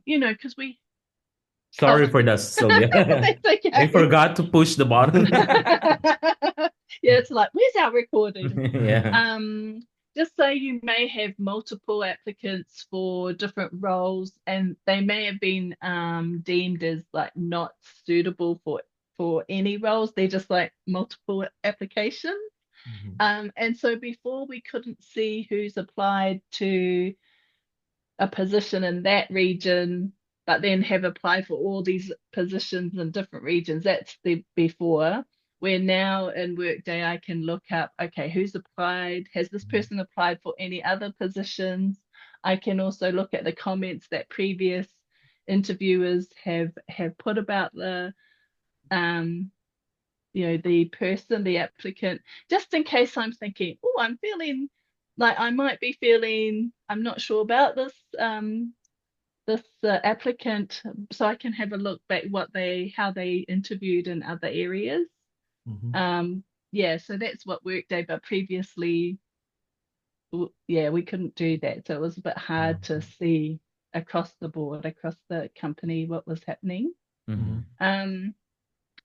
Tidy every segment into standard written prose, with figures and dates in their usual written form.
because we, Sorry oh, for that, Sylvia. that's I okay. forgot to push the button. Yeah, it's like, where's our recording? Yeah. Um, just say you may have multiple applicants for different roles, and they may have been deemed as like not suitable for any roles. They're just like multiple applications. Mhm. And so before we couldn't see who's applied to a position in that region, but then have applied for all these positions in different regions. That's the before. Where now in Workday, I can look up, okay, who's applied? Has this person applied for any other positions? I can also look at the comments that previous interviewers have put about um, the person, the applicant, just in case I'm thinking, oh, I'm feeling like I might be feeling, I'm not sure about this applicant, so I can have a look back how they interviewed in other areas. Mhm. Um, yeah, so that's what Workday, but previously, yeah, we couldn't do that, so it was a bit hard to Okay. see across the board, across the company, what was happening. Mhm. Um,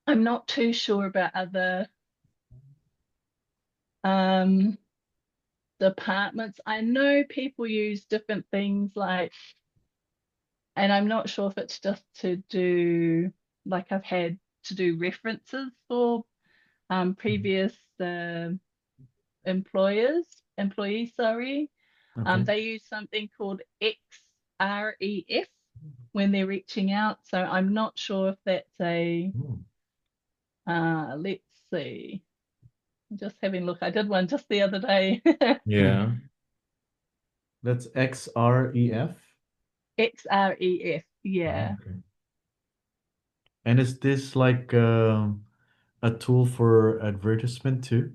I'm not too sure about other um departments. I know people use different things like, and I'm not sure if it's just to do, like I've had to do references for Mhm. previous employees, sorry. Okay. They use something called XREF when they're reaching out. So I'm not sure if that's Mm. let's see. I'm just having a look. I did one just the other day. Yeah. That's XREF. XREF, Oh, yeah. okay. And is this like a tool for advertisement too?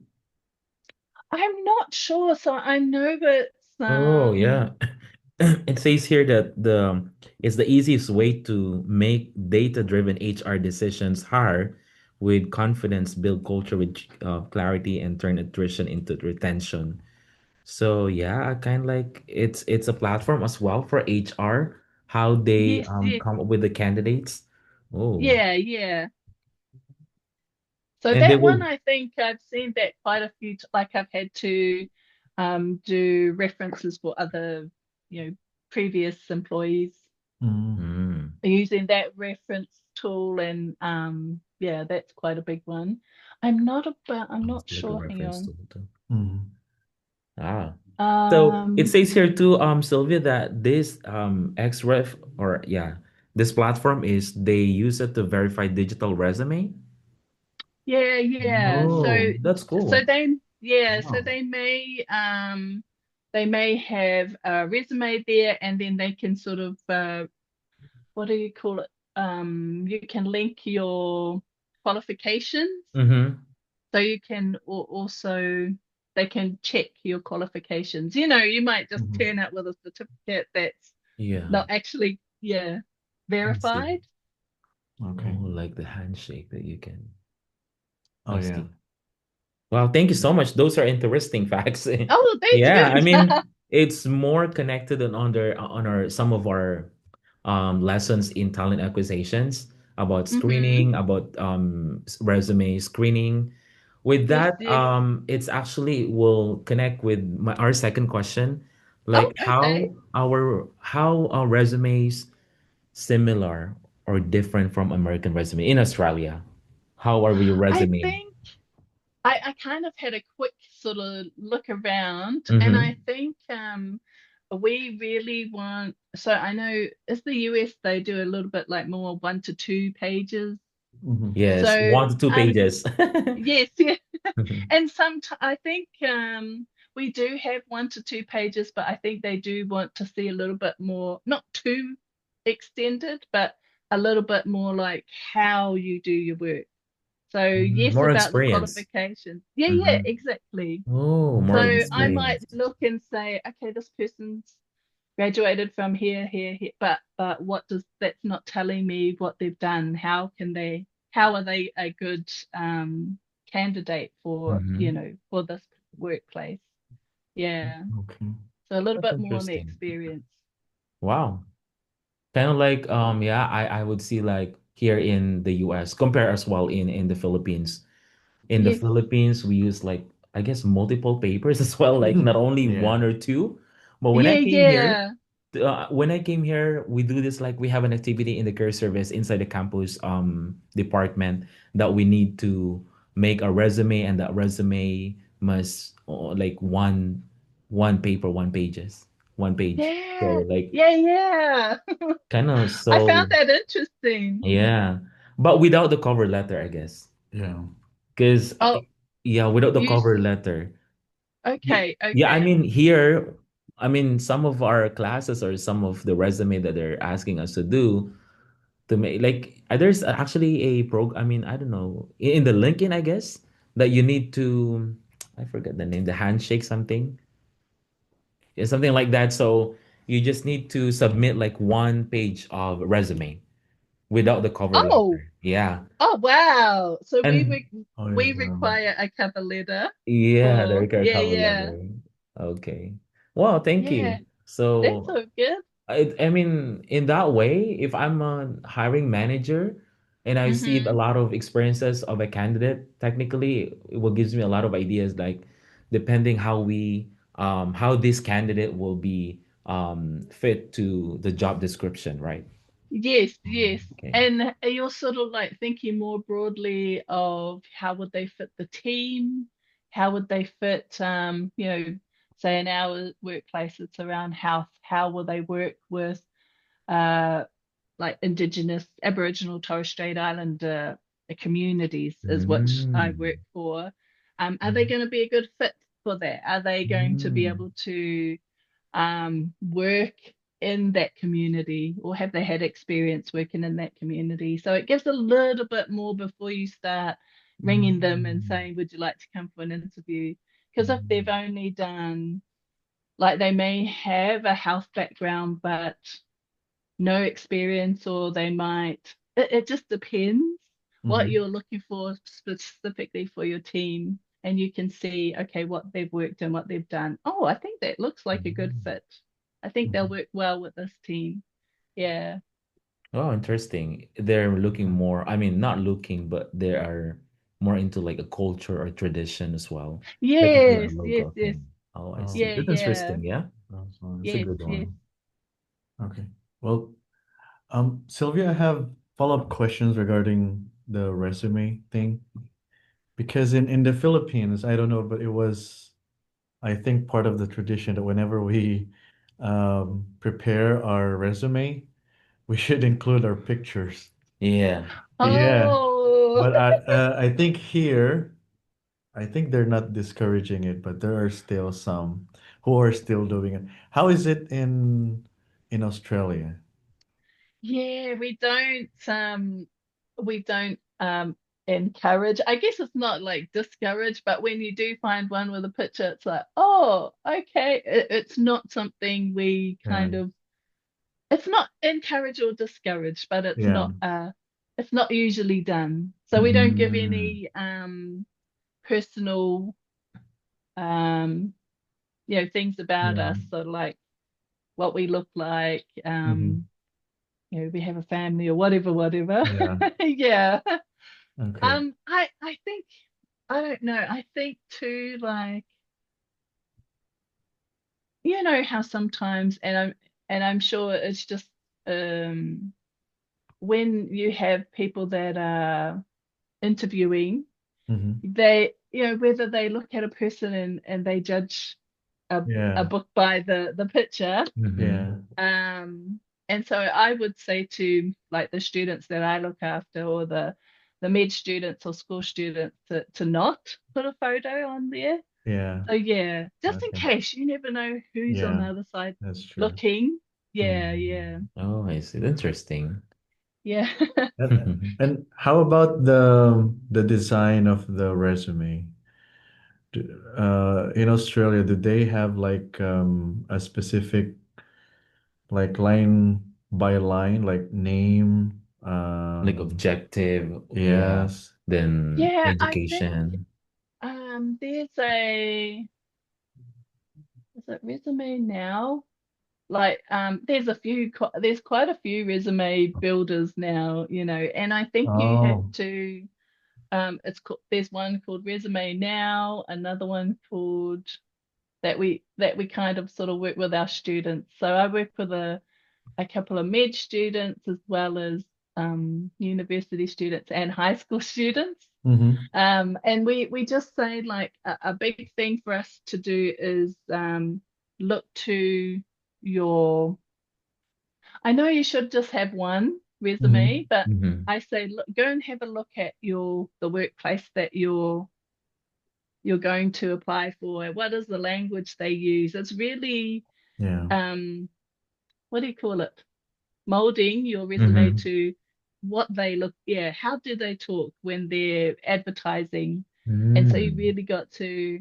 I'm not sure. So I know that Oh, yeah. It says here that the it's the easiest way to make data-driven HR decisions hire with confidence, build culture with clarity, and turn attrition into retention. So yeah, kind of like it's a platform as well for HR, how they yes, yes, come up with the candidates. Oh, yeah, yeah. So and they that one, will. I think I've seen that quite a few, like I've had to do references for other, previous employees Mm. Mm, using that reference tool, and yeah, that's quite a big one. I'm it's not like a sure. Hang reference on. tool too. Mm. Ah. So it Um, says here too, Sylvia, that this XREF or yeah, this platform is they use it to verify digital resume. yeah, yeah. Mm. That's So cool. so Wow. they may have a resume there, and then they can sort of what do you call it? You can link your qualifications, Mm-hmm. so you can also they can check your qualifications. You might just Mhm. turn up with a certificate that's Yeah, not actually, yeah, I see. verified. Okay. Oh, like the handshake that you can. Oh I yeah. see. Wow, thank you so much. Those are interesting facts. Oh, that's Yeah, I good. mean, it's more connected on our some of our lessons in talent acquisitions about Mm-hmm. screening, about resume screening. With Yes, that, yes. it's actually will connect with our second question, Oh, like okay. how our resumes similar or different from American resume in Australia. How are we I resume? think I kind of had a quick sort of look around, and Mm-hmm. I think we really want, so I know it's the US, they do a little bit like more 1 to 2 pages. Mhm. Yes, So 1 to 2 pages. yes, yeah. Mhm. And I think we do have 1 to 2 pages, but I think they do want to see a little bit more, not too extended, but a little bit more like how you do your work. So yes, More about the experience. qualifications. Yeah, yeah, Hmm. exactly. Oh, more So I might experience. look and say, okay, this person's graduated from here, here, here, but what does that's not telling me what they've done. How are they a good candidate Hmm. for this workplace? Yeah. Okay. So a little That's bit more on the interesting. experience. Wow. Kind of like yeah, I would see like here in the US, compare as well in the Philippines. In the Yes. Philippines, we use like I guess multiple papers as well, like not only Yeah. one or two. But Yeah, yeah. when I came here, we do this like we have an activity in the care service inside the campus department that we need to make a resume, and that resume must like one paper, one pages, one page. Yeah. So like Yeah, yeah. kind of I found so that interesting. yeah, but without the cover letter, I guess. Yeah. Because Oh, yeah, without the you cover letter. okay, Yeah, I okay. mean here, I mean some of our classes or some of the resume that they're asking us to do to make like there's actually a I mean, I don't know, in the LinkedIn, I guess, that you need to I forget the name, the handshake something. Yeah, something like that. So you just need to submit like one page of resume without the cover Oh, letter. Yeah. oh wow. So And Oh, yeah. we require a cover letter yeah, the for required yeah, cover yeah. letter. Okay. Well, thank Yeah. you. That's So, so good. I mean, in that way, if I'm a hiring manager and I see a Mm-hmm. lot of experiences of a candidate, technically, it will gives me a lot of ideas, like depending how this candidate will be fit to the job description, right? Yes, yes. Okay. And you're sort of like thinking more broadly of how would they fit the team? How would they fit, say in our workplace, it's around health. How will they work with uh, like Indigenous, Aboriginal, Torres Strait Islander communities, is which I Mm. work for. Are they going to be a good fit for that? Are they going to be Mm. able to work in that community, or have they had experience working in that community? So it gives a little bit more before you start ringing them and Mm. saying, would you like to come for an interview? Because if they've Mm. only done, like they may have a health background, but no experience, or they might, it just depends what Mm-hmm. you're looking for specifically for your team. And you can see, okay, what they've worked and what they've done. Oh, I think that looks like a good Mm. fit. I think they'll Mm-hmm. work well with this team. Yeah. Oh, interesting. They're looking more, I mean, not looking, but they are more into like a culture or tradition as well. Like if you're a Yes, yes, local yes. thing. Oh, I see. Oh, Yeah, That's yeah. interesting. Yeah. that's nice. It's a Yes, good yes. one. Okay. Well, Sylvia, I have follow-up questions regarding the resume thing because in the Philippines, I don't know, but it was, I think, part of the tradition that whenever we prepare our resume, we should include our pictures. Yeah. Yeah, Oh, but I think here, I think they're not discouraging it, but there are still some who are still doing it. How is it in Australia? yeah, we don't encourage. I guess it's not like discourage, but when you do find one with a picture, it's like, oh, okay. It's not something we Yeah, kind of, it's not encourage or discourage, but yeah. it's not usually done. So we don't give Mm. any personal um things about Yeah. us. So like what we look like, Hmm. we have a family or whatever, whatever. Yeah. Yeah. Okay. I think, I don't know. I think too, like, how sometimes, and I'm sure it's just um when you have people that are interviewing, Hmm. they, whether they look at a person and they judge a Yeah. book by the picture. Mm-hmm. Yeah. And so I would say to like the students that I look after, or the med students or school students, to not put a photo on there. Yeah. So yeah, just in Okay. case, you never know who's on Yeah. the other side That's true. looking. Yeah, yeah, Mm. Oh, I see. Interesting. yeah. And how about the design of the resume? In Australia, do they have like a specific like line by line, like name? Like objective, yeah. Yes. Then Yeah, I think education. there's a, is it Resume Now? like there's quite a few resume builders now, and I think you have Oh, to there's one called Resume Now, another one called that we kind of sort of work with our students. So I work with a couple of med students as well as university students and high school students. mm-hmm. And we just say like a big thing for us to do is look to your. I know you should just have one resume, Mm-hmm. but Mm-hmm. I say look, go and have a look at the workplace that you're going to apply for. What is the language they use? It's really Yeah. what do you call it? Molding your resume Mm-hmm. to what they look, yeah, how do they talk when they're advertising? And so you Mm. really got to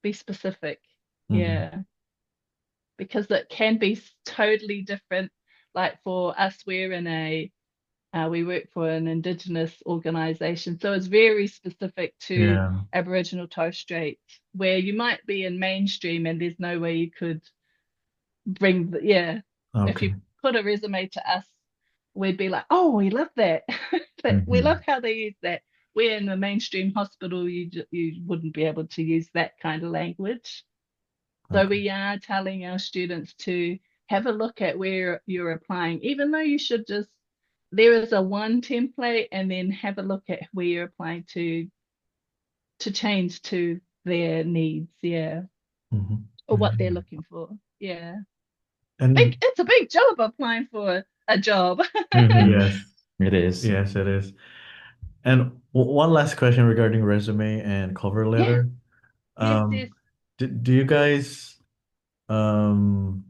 be specific. Mm-hmm. Yeah, because it can be totally different. Like for us, we work for an Indigenous organization, so it's very specific to Yeah. Aboriginal Torres Strait, where you might be in mainstream and there's no way you could yeah, if you Okay. put a resume to us, we'd be like, oh, we love that. We love Mm-hmm. how they use that. We're in a mainstream hospital, you wouldn't be able to use that kind of language. So Okay. we are telling our students to have a look at where you're applying, even though you should just, there is a one template and then have a look at where you're applying to change to their needs, yeah, Mm-hmm. or what they're Yeah. looking for. Yeah. And It's a big job applying for a job. Mm-hmm. yes, It is. yes, it is. And one last question regarding resume and cover Yeah, letter. yes, yes. Um, do you guys um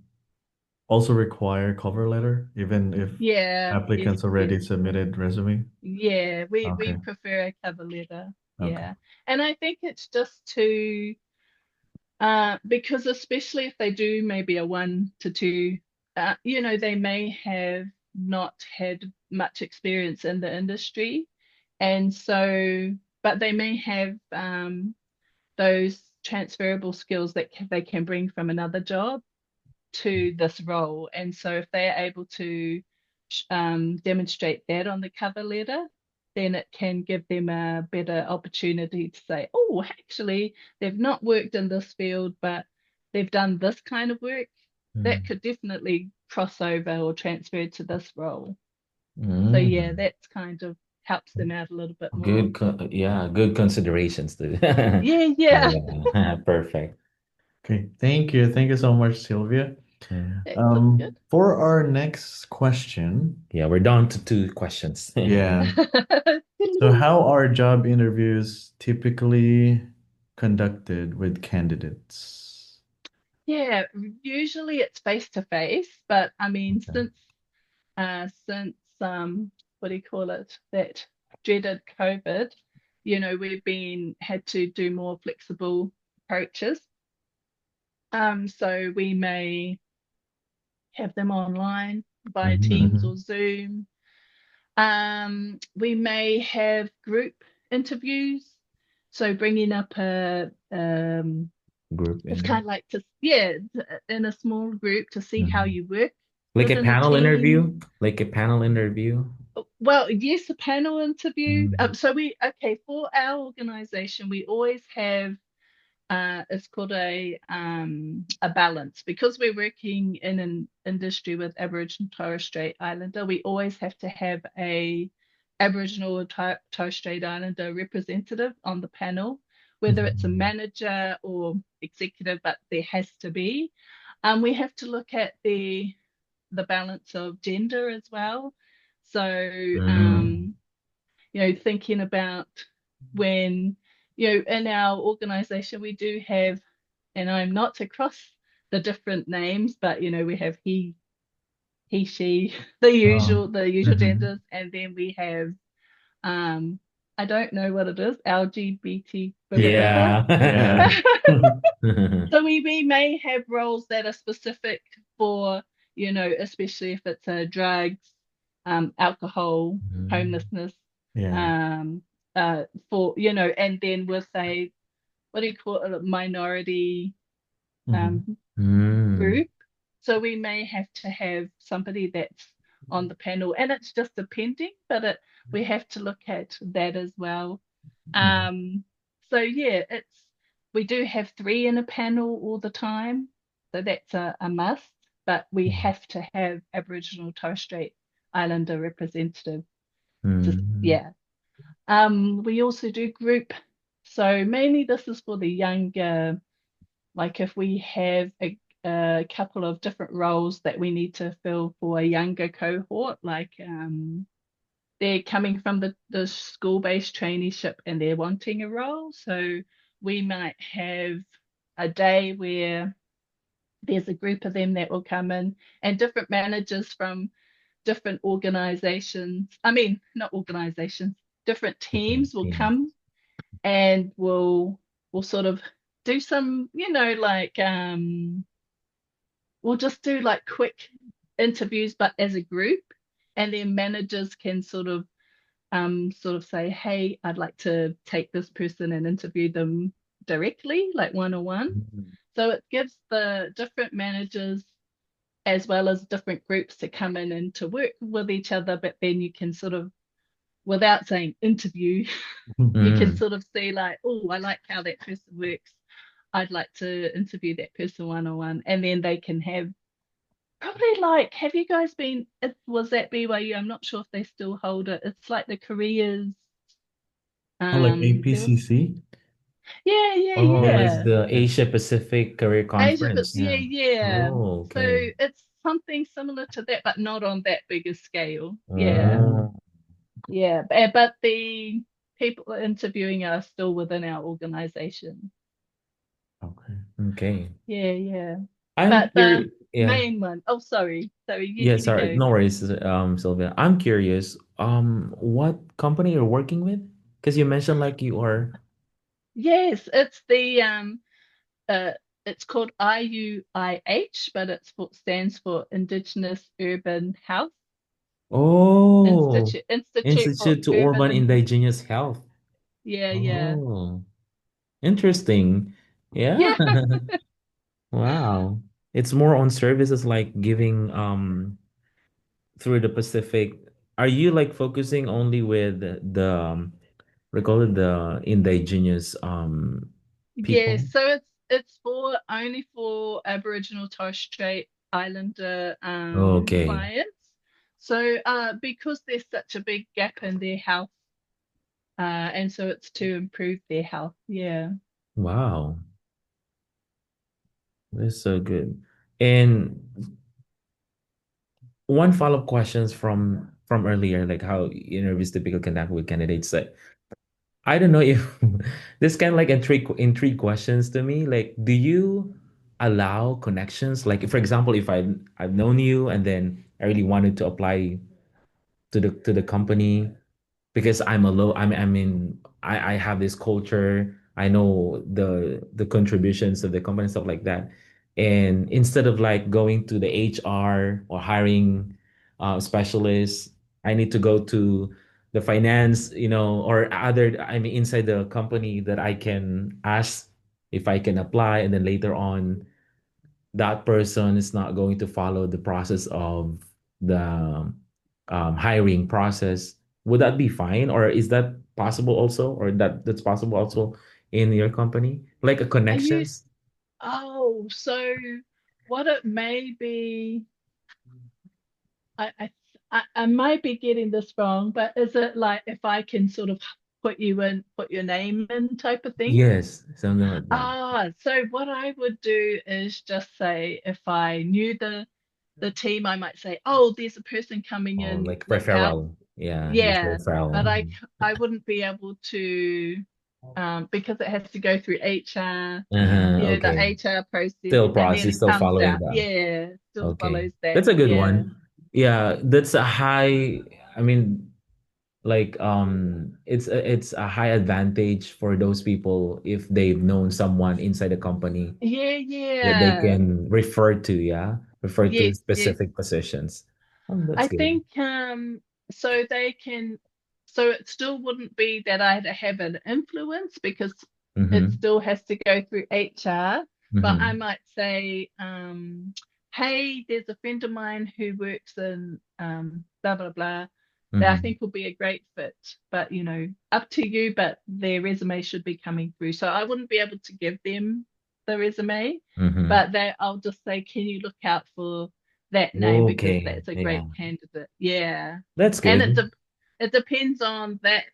also require cover letter even if Yeah, yes, applicants yes. already submitted resume? Yeah, we Okay. prefer a cover letter. Okay. Yeah. And I think it's just to because especially if they do maybe a 1 to 2, they may have not had much experience in the industry. And so, but they may have those transferable skills that they can bring from another job to this role. And so if they are able to demonstrate that on the cover letter, then it can give them a better opportunity to say, oh, actually, they've not worked in this field, but they've done this kind of work. That Mm. could definitely cross over or transfer to this role. So yeah, Mm. that's kind of helps them out a little bit more. Yeah, good considerations too. Yeah, yeah. Yeah, perfect. Okay. Thank you. Thank you so much, Sylvia. Yeah. That's all good. For our next question, Yeah, we're down to two questions. yeah. So how are job interviews typically conducted with candidates? Yeah, usually it's face to face, but I mean, Okay. since what do you call it? That dreaded COVID, we've been had to do more flexible approaches. So we may have them online via Mhm. Teams Mm-hmm. or Zoom. We may have group interviews, so bringing up Group it's in kind of like yeah, in a small group to see how Mhm. you work Like a within a panel team. interview? Like a panel interview? Well, yes, a panel interview. Mm. So okay, for our organization, we always have it's called a balance because we're working in an industry with Aboriginal Torres Strait Islander. We always have to have a Aboriginal or Torres Strait Islander representative on the panel, whether it's a Mhm. manager or executive, but there has to be. We have to look at the balance of gender as well. So, Mm. thinking about when, in our organization, we do have, and I'm not across the different names, but, we have he, she, the Oh. usual, the usual Mm-hmm. genders, and then we have, um, I don't know what it is, LGBT, blah, blah, blah, blah. Yeah. Yeah. So we may have roles that are specific for, especially if it's drugs, alcohol, Mm. homelessness, Yeah. um, for, and then with a, what do you call it, a minority Mm-hmm. um, Mm. group. So we may have to have somebody that's on the panel, and it's just depending, but we have to look at that as well. Mhm. Um, so yeah, it's we do have three in a panel all the time, so that's a must. But we Mhm. have to have Aboriginal and Torres Strait Islander representative. Just Mm. yeah. We also do group. So mainly this is for the younger, like if we have a couple of different roles that we need to fill for a younger cohort, like they're coming from the school-based traineeship and they're wanting a role. So we might have a day where there's a group of them that will come in and different managers from different organizations, I mean, not organizations, different Different teams will teams. come and will sort of do some, like we'll just do like quick interviews, but as a group, and then managers can sort of say, hey, I'd like to take this person and interview them directly, like one-on-one. Mhm. So it gives the different managers as well as different groups to come in and to work with each other, but then you can sort of, without saying interview, you can Mm. sort of see like, oh, I like how that person works. I'd like to interview that person one-on-one. And then they can have probably like, have you guys been, it was that BYU? I'm not sure if they still hold it. It's like the careers, Oh, like there was, APCC? yeah, yeah, Oh, like yeah. the Yeah. Asia Pacific Career Asia, but Conference. yeah, Yeah. yeah. Oh, So okay. it's something similar to that, but not on that big a scale. Yeah, Oh, yeah. But the people interviewing are still within our organization. Okay. okay. Yeah, yeah. I'm But the curious. Yeah. main one, oh, sorry, Yeah, you sorry. go. No worries, Sylvia. I'm curious, what company you're working with? Because you mentioned like you are. Yes, it's uh, it's called IUIH, but stands for Indigenous Urban Health Oh, Institute for Institute to Urban Urban. Indigenous Health. Yeah, yeah, Oh, interesting. Yeah. yeah. Wow. It's more on services like giving through the Pacific. Are you like focusing only with the we call it the indigenous Yeah, people? so it's for only for Aboriginal Torres Strait Islander Okay. clients. So because there's such a big gap in their health, and so it's to improve their health. Yeah. Wow. That's so good. And one follow-up questions from earlier, like how interviews typically conduct with candidates. Like, I don't know if this kind of like intrigue questions to me. Like, do you allow connections? Like, for example, if I've known you and then I really wanted to apply to the company, because I'm a low I mean I have this culture. I know the contributions of the company, stuff like that. And instead of like going to the HR or hiring specialists, I need to go to the finance, or other, I mean, inside the company, that I can ask if I can apply, and then later on that person is not going to follow the process of the hiring process. Would that be fine, or is that possible also, or that's possible also in your company, like a Are you? connections? Oh, so what it may be, I, I I might be getting this wrong, but is it like if I can sort of put your name in type of thing? Yes, something like that. So what I would do is just say if I knew the team, I might say, oh, there's a person coming Oh, in, like look out. referral. Yeah, use Yeah, but referral. I wouldn't be able to because it has to go through HR, Uh-huh, the okay. HR process, Still and then process, it still comes following out. that. Yeah, still Okay, follows that. that's a good Yeah. one. Yeah, that's a high, I mean, like it's a high advantage for those people if they've known someone inside the company Yeah, that they yeah. can refer to. Yeah, refer to Yes, yes. specific positions. Oh, that's I good. think so they can so it still wouldn't be that I'd have an influence because it Mm-hmm. still has to go through HR, but I Mm-hmm. might say hey, there's a friend of mine who works in blah blah blah that I Mm-hmm. think will be a great fit, but up to you, but their resume should be coming through. So I wouldn't be able to give them the resume, Mm-hmm. but I'll just say, can you look out for that name because Okay. that's a Yeah. great candidate. Yeah. That's And good. it depends on that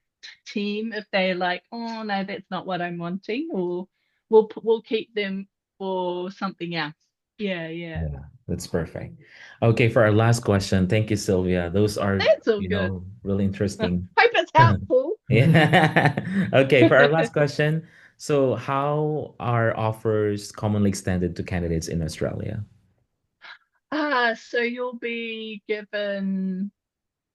team if they're like, oh no, that's not what I'm wanting, or we'll keep them for something else. Yeah, yeah. Yeah, that's perfect. Okay, for our last question, thank you, Sylvia. Those are, That's all good. really interesting. Hope it's helpful. Yeah. Okay, for our last question. So, how are offers commonly extended to candidates in Australia? So you'll be given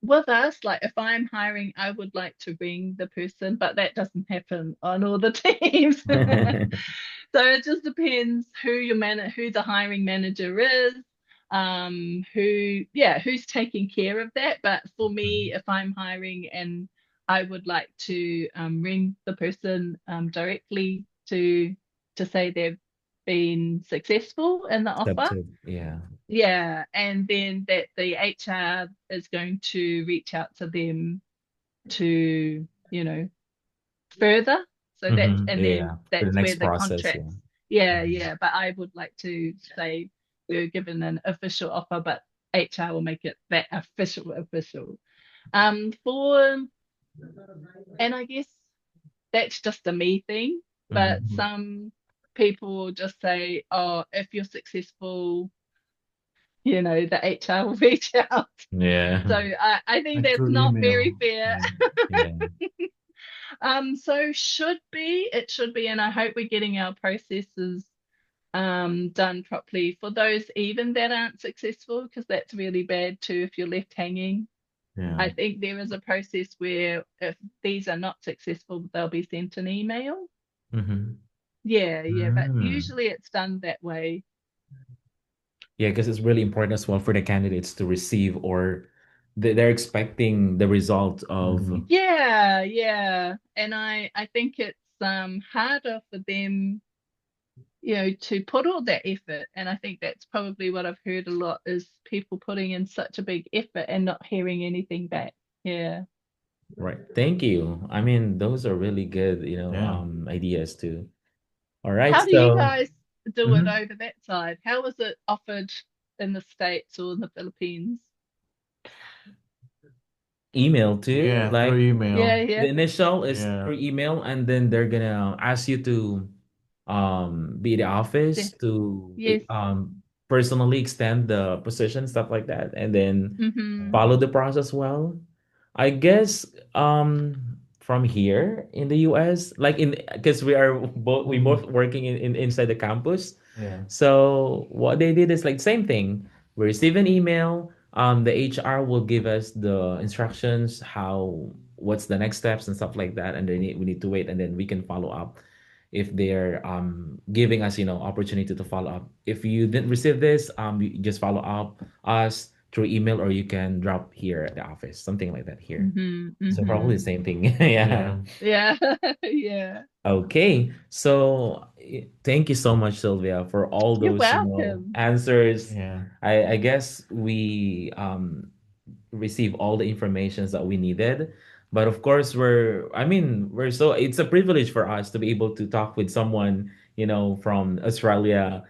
with us, like if I'm hiring, I would like to ring the person, but that doesn't happen on all the teams. So it just depends who the hiring manager is, who's taking care of that. But for me, if I'm hiring and I would like to ring the person directly to say they've been successful in the offer. Accepted. Yeah. Yeah, and then that the HR is going to reach out to them to, further. So Yeah. For the that's where next the process. Yeah. contracts. Yeah, Mhm. yeah. But I would like to say we're given an official offer, but HR will make it that official. For and I guess that's just a me thing, but Mhm. some people will just say, oh, if you're successful, the HR will reach out. So Yeah. I think Like that's through not very email. fair. Yeah. Yeah. So it should be, and I hope we're getting our processes done properly for those even that aren't successful, because that's really bad too if you're left hanging. Yeah. I think there is a process where if these are not successful, they'll be sent an email. Mm-hmm. Yeah, yeah, but Mm. usually it's done that way. Yeah, because it's really important as well for the candidates to receive or they're expecting the result of. Mhm. Yeah, yeah. And I think it's harder for them, to put all that effort. And I think that's probably what I've heard a lot is people putting in such a big effort and not hearing anything back. Yeah. Right. Thank you. I mean, those are really good, Yeah. ideas too. All right. How do you So, guys do it mhm. over that side? How is it offered in the States or in the Philippines? Email too. Yeah, through Like Yeah, email. the yeah. initial is Yeah. through email, and then they're gonna ask you to be the office Yes. to Yes. personally extend the position, stuff like that, and then Mm-hmm. follow the process well. I guess from here in the US, like in because we both Mhm. working in inside the campus. Yeah. So what they did is like same thing. We receive an email. The HR will give us the instructions, what's the next steps and stuff like that, and then we need to wait, and then we can follow up if they're giving us opportunity to follow up. If you didn't receive this, you just follow up us through email, or you can drop here at the office, something like that here. Mm-hmm. So probably Mm-hmm. the same thing. Yeah. Yeah. Yeah. Yeah. Okay. So thank you so much, Sylvia, for all You're those, welcome. answers. Yeah. I guess we receive all the informations that we needed. But of course, it's a privilege for us to be able to talk with someone, from Australia.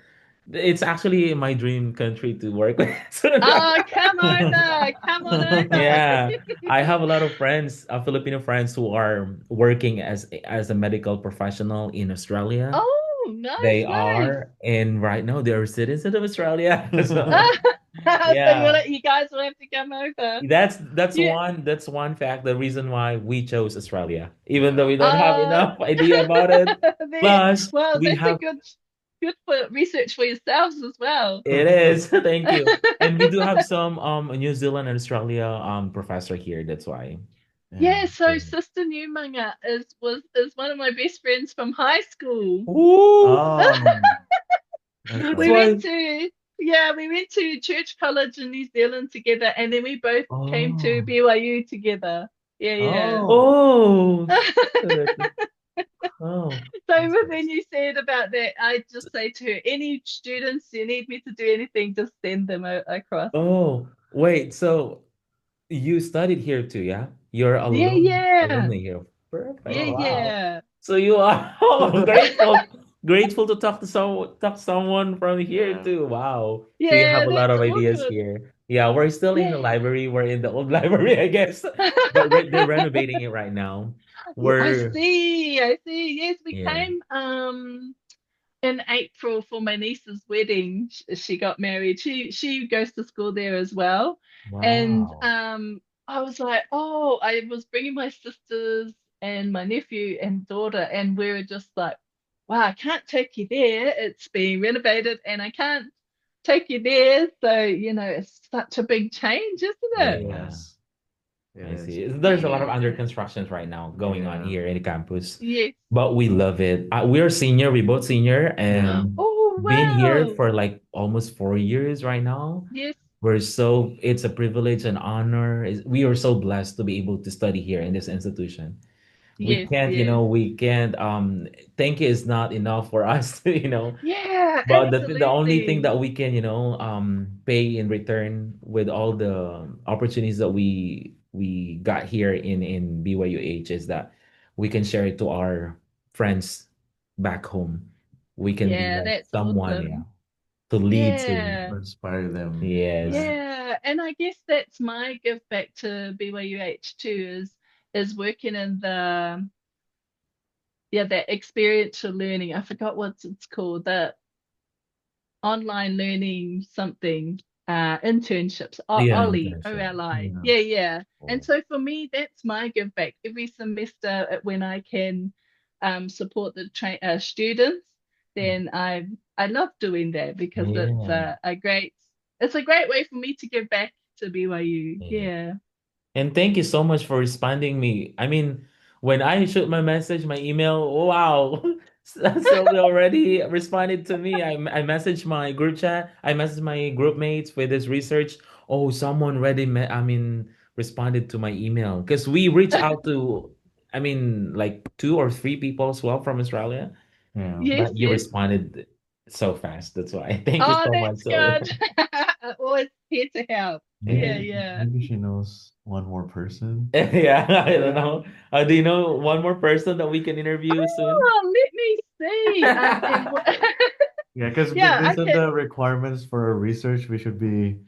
It's actually my dream country to work with. Oh, come over. Come on over. Yeah, I have a lot of friends, Filipino friends, who are working as a medical professional in Australia. Oh, They nice, nice. are, and right now they are citizens of Australia. So So yeah, you guys will have to come over. that's Yeah. one fact. The reason why we chose Australia, even though we don't have Uh, enough idea about it. there. Plus, Well, we that's a have good for research for yourselves as well. it is. Thank you. And we do have some New Zealand and Australia professor here. That's why. Yeah. Yeah, so Yeah. Sister Newmanga is one of my best friends from high school. Ooh. Oh, that's That's We nice. went why. to yeah, we went to Church College in New Zealand together, and then we both came to Oh. BYU together. Yeah, yeah. Oh, Oh. Oh, So That's but nice. when you said about that, I just say to her, any students you need me to do anything, just send them across. oh, wait. So you studied here too, yeah? You're Yeah, yeah, alumni here. Perfect. yeah, Wow. yeah. So you are grateful to talk to someone from here Yeah. too. Wow. So you have Yeah, a lot that's of all ideas good. here. Yeah, we're still in the Yeah. library. We're in the old library, I guess. But they're renovating it right now. Yeah, I We're see. I see. Yes, we yeah. came in April for my niece's wedding. She got married. She goes to school there as well. And Wow. I was like, oh, I was bringing my sisters and my nephew and daughter, and we were just like, wow, I can't take you there. It's being renovated, and I can't take you there. So, it's such a big change, isn't it? Yeah. Yes, it I is. see. There's a lot of under Yeah. constructions right now going on Yeah. here in the campus, Yes. but we love it. We're senior, we both senior, Yeah. and Oh, been here wow. for like almost 4 years right now. Yes, It's a privilege and honor. We are so blessed to be able to study here in this institution. yes, yes. We can't, thank you is not enough for us to, Yeah, but the only thing absolutely. that we can, pay in return with all the opportunities that we got here in BYUH is that we can share it to our friends back home. We can be Yeah, like that's someone, yeah, awesome. to lead to. Yeah, To inspire them. Yes. Right. yeah. And I guess that's my give back to BYUH too is working in the that experiential learning. I forgot what it's called, the online learning something internships, Yeah, Ollie, internship. OLI. Yeah. Yeah, yeah. And Oh, so for me, that's my give back every semester when I can support the students. Then I love doing that because yeah, it's a great way for me to give back to BYU. yeah. Yeah. And thank you so much for responding me. I mean, when I shoot my message, my email, wow, Sylvia already responded to me. I messaged my group chat. I messaged my group mates with this research. Oh, someone already responded to my email because we reach out to, I mean, like 2 or 3 people as well from Australia. Yeah. Yes, But you yes. responded so fast. That's why. Thank you Oh, so much, that's Sylvia. good. Always here to help. Yeah, Yeah. yeah. Maybe she knows one more person. Yeah, I don't Yeah. know. Do you know one more person that we can interview soon? Oh, let me see. And Yeah, because yeah, I based on can. the requirements for our research, we should be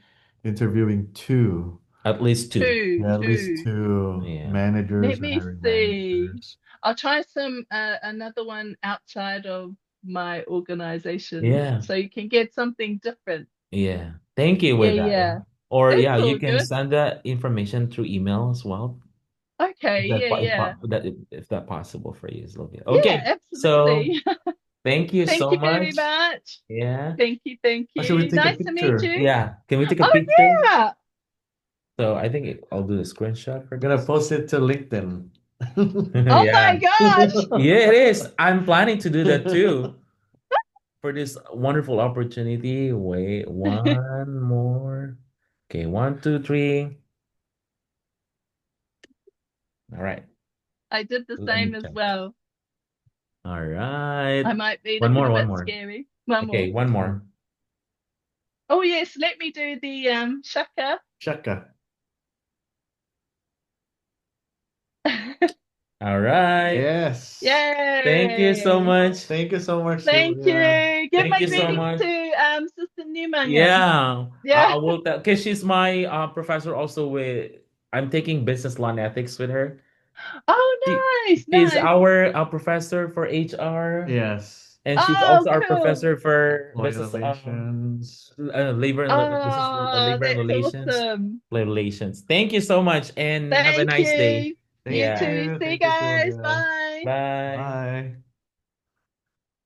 interviewing two. At least two. Two, Yeah, at least two. two Yeah. managers Let or me hiring see. managers. I'll try some another one outside of my organization Yeah. so you can get something different. Yeah. Thank you Yeah, with that. Yeah. yeah. Or That's yeah, you all can good. send that information through email as well. Okay, yeah, yeah. If that possible for you, Sylvia. Yeah, Okay. So absolutely. thank you Thank so you very much. much. Yeah. Thank you, thank Or should we you. take a Nice to meet picture? you. Yeah. Can we take a Oh picture? yeah. So I think I'll do a screenshot for I'm gonna this. post it to LinkedIn. Oh my Yeah. gosh. Yeah, it is. I'm planning to do that too for this wonderful opportunity. Wait, one more. Okay, 1, 2, 3. All right. I did the Let me same as check. well. All right. I might be One looking more, a one bit more. scary. One more. Okay, one more. Oh yes, let me do the shaka. Shaka. All right. Yes. Thank you so Yay! much. Thank you so much, Thank Sylvia. you. Give Thank my you so greetings much. to Sister Newmangan. Yeah, Yeah. I will tell because she's my professor also with I'm taking business law and ethics with her. She Oh nice, she's nice. our professor for HR, Yes. and she's Oh also our cool. professor for Employee business relations. Oh, labor and that's relations awesome. relations. Thank you so much, and have a Thank nice day. you. You Thank Yeah, too. you. See you Thank you, guys. Sylvia. Bye. bye. Bye.